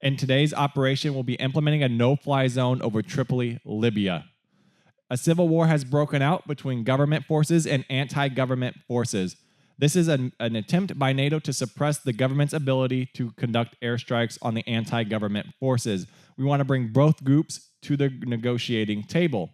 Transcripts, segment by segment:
In today's operation, we'll be implementing a no-fly zone over Tripoli, Libya. A civil war has broken out between government forces and anti-government forces. This is an attempt by NATO to suppress the government's ability to conduct airstrikes on the anti-government forces. We want to bring both groups to the negotiating table.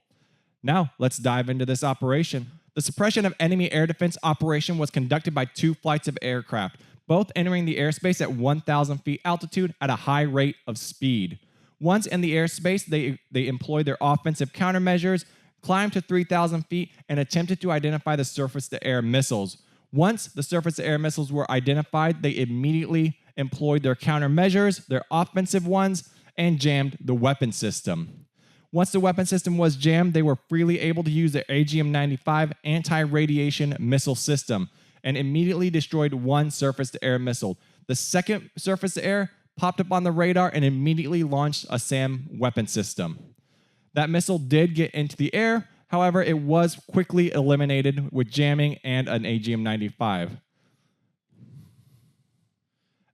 Now, let's dive into this operation. The suppression of enemy air defense operation was conducted by 2 flights of aircraft, both entering the airspace at 1,000 feet altitude at a high rate of speed. Once in the airspace, they employed their offensive countermeasures, climbed to 3,000 feet, and attempted to identify the surface-to-air missiles. Once the surface-to-air missiles were identified, they immediately employed their countermeasures, their offensive ones, and jammed the weapon system. Once the weapon system was jammed, they were freely able to use their AGM-95 anti-radiation missile system and immediately destroyed 1 surface-to-air missile. The second surface-to-air popped up on the radar and immediately launched a SAM weapon system. That missile did get into the air, however, it was quickly eliminated with jamming and an AGM-95.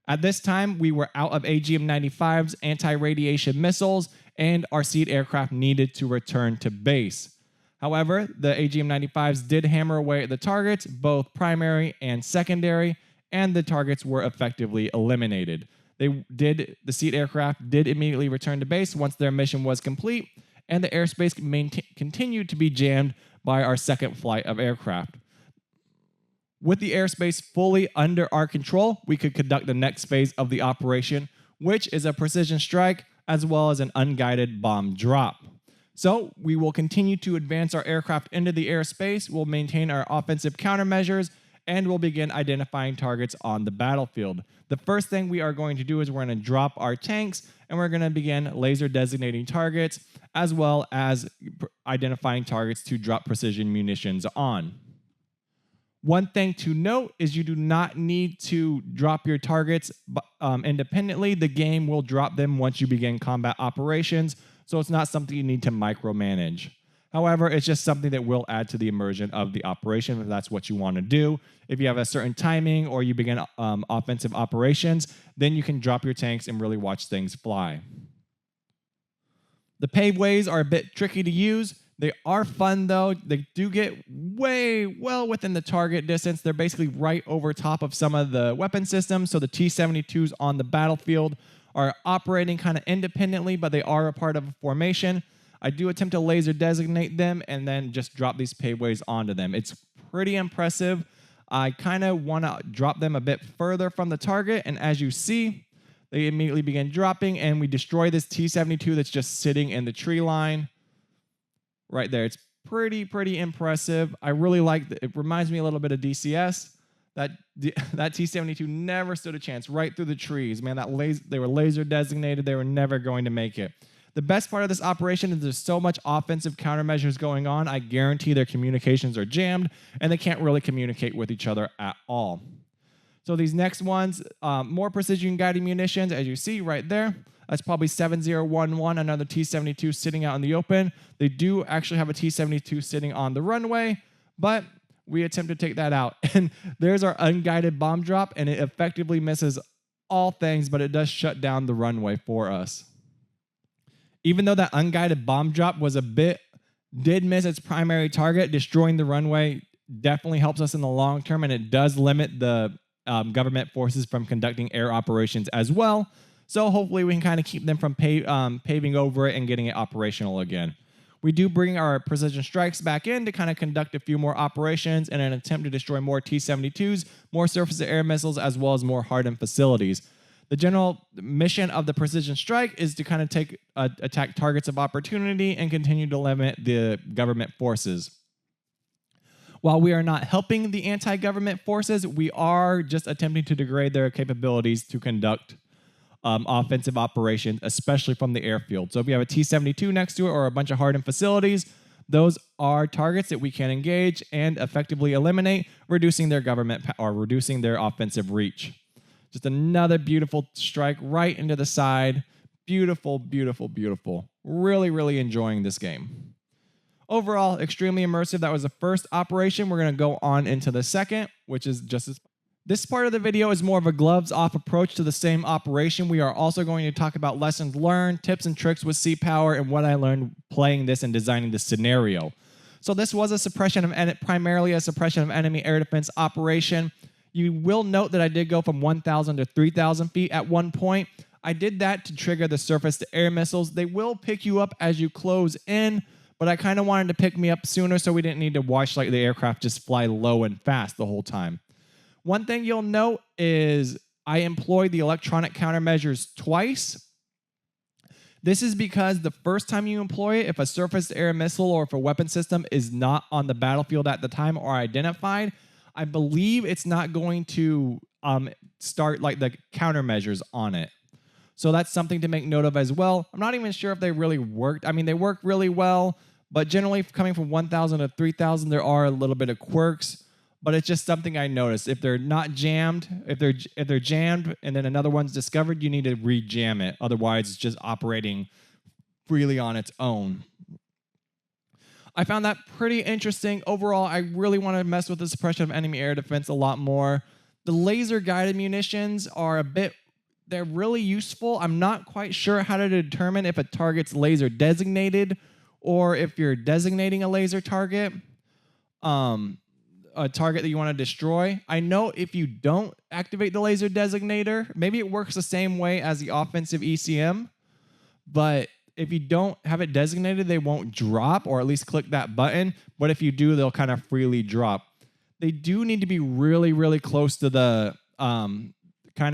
At this time, we were out of AGM-95's anti-radiation missiles, and our SEAD aircraft needed to return to base. However, the AGM-95s did hammer away at the targets, both primary and secondary, and the targets were effectively eliminated. The SEAD aircraft did immediately return to base once their mission was complete, and the airspace continued to be jammed by our second flight of aircraft. With the airspace fully under our control, we could conduct the next phase of the operation, which is a precision strike as well as an unguided bomb drop. So we will continue to advance our aircraft into the airspace, we'll maintain our offensive countermeasures, and we'll begin identifying targets on the battlefield. The first thing we are going to do is we're going to drop our tanks, and we're going to begin laser designating targets, as well as identifying targets to drop precision munitions on. One thing to note is you do not need to drop your targets independently. The game will drop them once you begin combat operations, so it's not something you need to micromanage. However, it's just something that will add to the immersion of the operation if that's what you want to do. If you have a certain timing or you begin offensive operations, then you can drop your tanks and really watch things fly. The paveways are a bit tricky to use. They are fun though. They do get well within the target distance. They're basically right over top of some of the weapon systems. So the T-72s on the battlefield are operating kind of independently, but they are a part of a formation. I do attempt to laser designate them and then just drop these paveways onto them. It's pretty impressive. I kind of want to drop them a bit further from the target, and as you see, they immediately begin dropping, and we destroy this T-72 that's just sitting in the tree line. Right there. It's pretty impressive. I really like it. It reminds me a little bit of DCS. That T-72 never stood a chance right through the trees. Man, they were laser designated. They were never going to make it. The best part of this operation is there's so much offensive countermeasures going on. I guarantee their communications are jammed, and they can't really communicate with each other at all. So these next ones, more precision guided munitions, as you see right there. That's probably 7011, another T-72 sitting out in the open. They do actually have a T-72 sitting on the runway, but we attempt to take that out. And there's our unguided bomb drop, and it effectively misses all things, but it does shut down the runway for us. Even though that unguided bomb drop did miss its primary target, destroying the runway definitely helps us in the long term, and it does limit the government forces from conducting air operations as well. So hopefully we can kind of keep them from paving over it and getting it operational again. We do bring our precision strikes back in to kind of conduct a few more operations in an attempt to destroy more T-72s, more surface-to-air missiles, as well as more hardened facilities. The general mission of the precision strike is to kind of attack targets of opportunity and continue to limit the government forces. While we are not helping the anti-government forces, we are just attempting to degrade their capabilities to conduct offensive operations, especially from the airfield. So if we have a T-72 next to it or a bunch of hardened facilities, those are targets that we can engage and effectively eliminate, reducing their reducing their offensive reach. Just another beautiful strike right into the side. Beautiful, beautiful, beautiful. Really enjoying this game. Overall, extremely immersive. That was the first operation. We're going to go on into the second, which is just as This part of the video is more of a gloves-off approach to the same operation. We are also going to talk about lessons learned, tips and tricks with sea power, and what I learned playing this and designing this scenario. So this was primarily a suppression of enemy air defense operation. You will note that I did go from 1,000 to 3,000 feet at one point. I did that to trigger the surface-to-air missiles. They will pick you up as you close in, but I kind of wanted to pick me up sooner so we didn't need to watch like the aircraft just fly low and fast the whole time. One thing you'll note is I employed the electronic countermeasures twice. This is because the first time you employ it, if a surface-to-air missile or if a weapon system is not on the battlefield at the time or identified, I believe it's not going to start like the countermeasures on it. So that's something to make note of as well. I'm not even sure if they really worked. I mean, they work really well, but generally coming from 1,000 to 3,000, there are a little bit of quirks. But it's just something I noticed. If they're not jammed, if they're jammed and then another one's discovered, you need to re-jam it. Otherwise, it's just operating freely on its own. I found that pretty interesting. Overall, I really want to mess with the suppression of enemy air defense a lot more. The laser-guided munitions are they're really useful. I'm not quite sure how to determine if a target's laser designated or if you're designating a laser target. A target that you want to destroy. I know if you don't activate the laser designator, maybe it works the same way as the offensive ECM, but if you don't have it designated, they won't drop, or at least click that button, but if you do, they'll kind of freely drop. They do need to be really, really close to the kind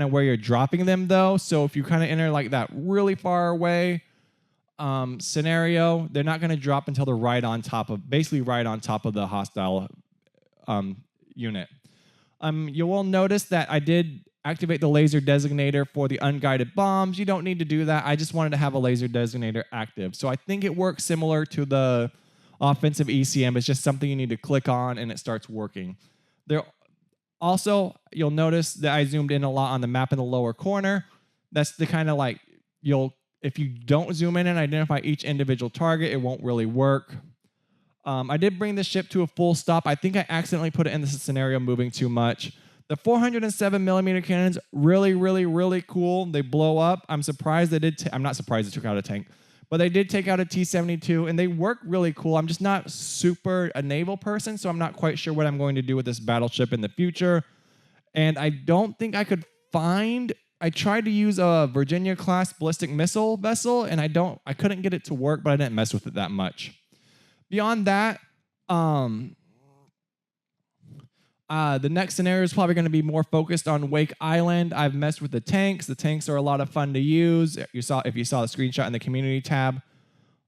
of where you're dropping them though, so if you kind of enter like that really far away scenario, they're not going to drop until they're right on top of the hostile unit. You will notice that I did activate the laser designator for the unguided bombs. You don't need to do that. I just wanted to have a laser designator active. So I think it works similar to the offensive ECM. It's just something you need to click on and it starts working. There also, you'll notice that I zoomed in a lot on the map in the lower corner. That's the kind of like, if you don't zoom in and identify each individual target, it won't really work. I did bring the ship to a full stop. I think I accidentally put it in this scenario moving too much. The 407mm cannons, really, really, really cool. They blow up. I'm surprised they did. I'm not surprised they took out a tank, but they did take out a T-72, and they work really cool. I'm just not super a naval person, so I'm not quite sure what I'm going to do with this battleship in the future. And I don't think I could find. I tried to use a Virginia-class ballistic missile vessel, and I couldn't get it to work, but I didn't mess with it that much. Beyond that, the next scenario is probably going to be more focused on Wake Island. I've messed with the tanks. The tanks are a lot of fun to use. If you saw the screenshot in the community tab,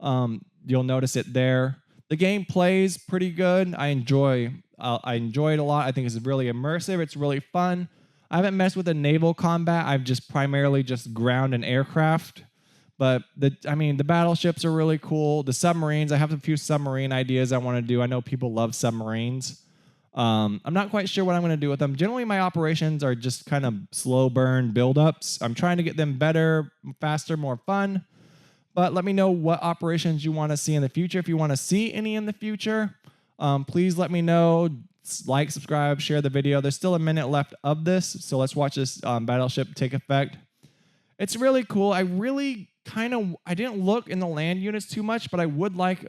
you'll notice it there. The game plays pretty good. I enjoy it a lot. I think it's really immersive. It's really fun. I haven't messed with the naval combat. I've just primarily just ground and aircraft. But the battleships are really cool. The submarines, I have a few submarine ideas I want to do. I know people love submarines. I'm not quite sure what I'm going to do with them. Generally, my operations are just kind of slow burn buildups. I'm trying to get them better, faster, more fun. But let me know what operations you want to see in the future. If you want to see any in the future, please let me know. Like, subscribe, share the video. There's still a minute left of this, so let's watch this battleship take effect. It's really cool. I didn't look in the land units too much, but I would like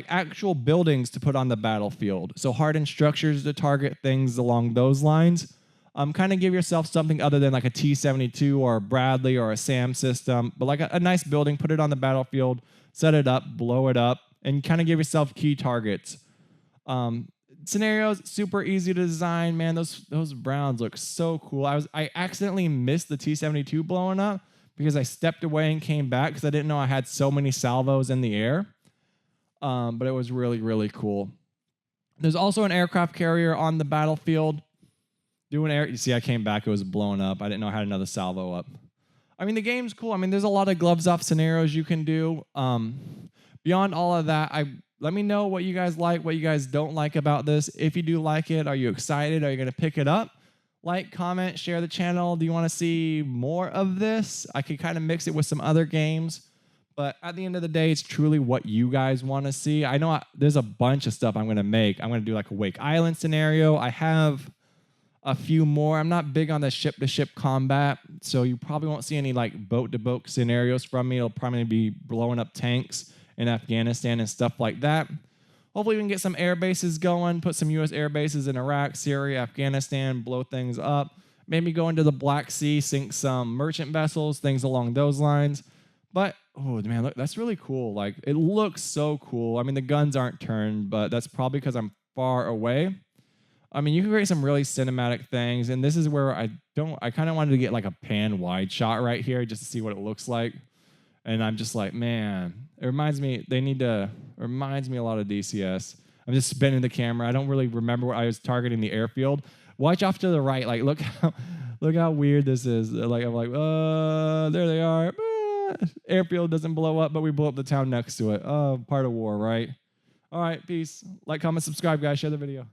actual buildings to put on the battlefield. So hardened structures to target, things along those lines. Kind of give yourself something other than like a T-72 or a Bradley or a SAM system, but like a nice building, put it on the battlefield, set it up, blow it up, and kind of give yourself key targets. Scenarios, super easy to design, man. Those Browns look so cool. I accidentally missed the T-72 blowing up because I stepped away and came back because I didn't know I had so many salvos in the air. But it was really, really cool. There's also an aircraft carrier on the battlefield. You see, I came back, it was blowing up. I didn't know I had another salvo up. I mean, the game's cool. I mean, there's a lot of gloves off scenarios you can do. Beyond all of that, let me know what you guys like, what you guys don't like about this. If you do like it, are you excited? Are you going to pick it up? Like, comment, share the channel. Do you want to see more of this? I could kind of mix it with some other games. But at the end of the day, it's truly what you guys want to see. I know there's a bunch of stuff I'm going to make. I'm going to do like a Wake Island scenario. I have a few more. I'm not big on the ship-to-ship combat, so you probably won't see any like boat-to-boat scenarios from me. It'll probably be blowing up tanks in Afghanistan and stuff like that. Hopefully we can get some air bases going, put some U.S. air bases in Iraq, Syria, Afghanistan, blow things up. Maybe go into the Black Sea, sink some merchant vessels, things along those lines. But, oh man, look, that's really cool. Like, it looks so cool. I mean, the guns aren't turned, but that's probably because I'm far away. I mean, you can create some really cinematic things, and this is where I kind of wanted to get like a pan wide shot right here just to see what it looks like. And I'm just like, man, it reminds me a lot of DCS. I'm just spinning the camera. I don't really remember what I was targeting the airfield. Watch off to the right. Like, look how weird this is. Like, I'm like, there they are. Airfield doesn't blow up, but we blow up the town next to it. Oh, part of war, right? All right, peace. Like, comment, subscribe, guys. Share the video.